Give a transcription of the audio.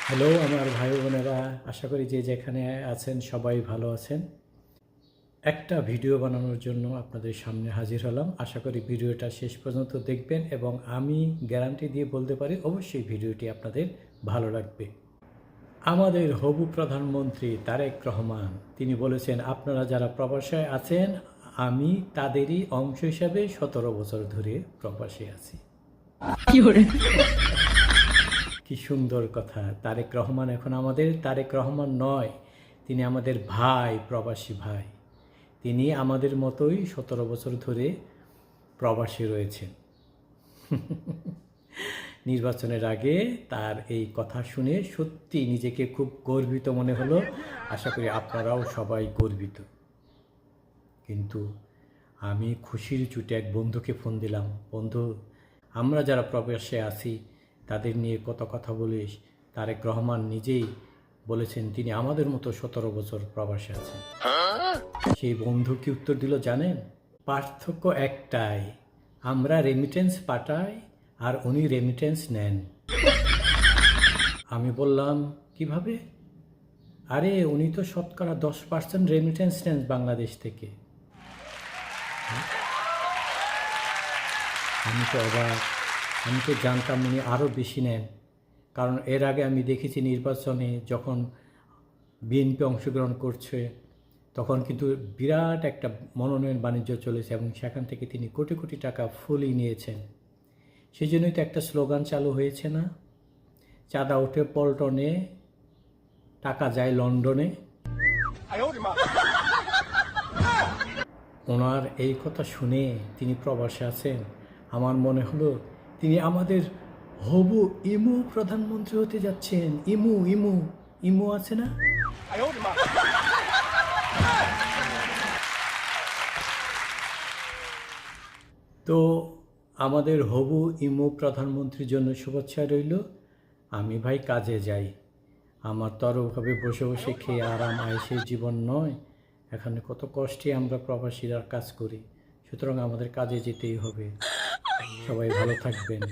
Hello আমার ভাই বোনেরা, আশা করি যে যেখানে আছেন সবাই ভালো আছেন। একটা ভিডিও বানানোর জন্য আপনাদের সামনে হাজির হলাম। আশা করি ভিডিওটা শেষ পর্যন্ত দেখবেন এবং আমি গ্যারান্টি দিয়ে বলতে পারি অবশ্যই ভিডিওটি আপনাদের ভালো লাগবে। আমাদের হবু প্রধানমন্ত্রী তারেক রহমান তিনি বলেছেন, আপনারা যারা প্রবাসে আছেন আমি তাদেরই অংশ হিসাবে 17 বছর ধরে প্রবাসে আছি। কি সুন্দর কথা। তারেক রহমান এখন আমাদের তারেক রহমান নয়, তিনি আমাদের ভাই, প্রবাসী ভাই। তিনি আমাদের মতোই 17 বছর ধরে প্রবাসী রয়েছেন। নির্বাচনের আগে তার এই কথা শুনে সত্যি নিজেকে খুব গর্বিত মনে হলো। আশা করি আপনারাও সবাই গর্বিত। কিন্তু আমি খুশির চুটে এক বন্ধুকে ফোন দিলাম, বন্ধু আমরা যারা প্রবাসে আছি তাদের নিয়ে কত কথা বলিস। তারেক রহমান নিজেই বলেছেন তিনি আমাদের মতো 17 বছর প্রবাসে আছেন। সেই বন্ধু কি উত্তর দিল জানেন? পার্থক্য একটাই, আমরা রেমিটেন্স পাঠাই আর উনি রেমিটেন্স নেন। আমি বললাম কিভাবে? আরে উনি তো শতকরা 10% রেমিটেন্স নেন বাংলাদেশ থেকে। আমি তো অবাক, আমি তো জানতাম উনি আরও বেশি নেন। কারণ এর আগে আমি দেখেছি নির্বাচনে যখন বিএনপি অংশগ্রহণ করছে তখন কিন্তু বিরাট একটা মনোনয়ন বাণিজ্য চলেছে এবং সেখান থেকে তিনি কোটি কোটি টাকা ফুলই নিয়েছেন। সেই জন্যই তো একটা স্লোগান চালু হয়েছে না, চাঁদা ওঠে পল্টনে, টাকা যায় লন্ডনে। ওনার এই কথা শুনে তিনি প্রবাসে আছেন, আমার মনে হলো তিনি আমাদের হবু ইমু প্রধানমন্ত্রী হতে যাচ্ছেন। ইমু ইমু ইমু আছে না? তো আমাদের হবু ইমু প্রধানমন্ত্রীর জন্য শুভেচ্ছা রইল। আমি ভাই কাজে যাই, আমার তো আর ওভাবে বসে বসে খেয়ে আরাম আয়েশের জীবন নয়। এখানে কত কষ্টে আমরা প্রবাসীরা কাজ করি, সুতরাং আমাদের কাজে যেতেই হবে। সবাই ভালো থাকবেন।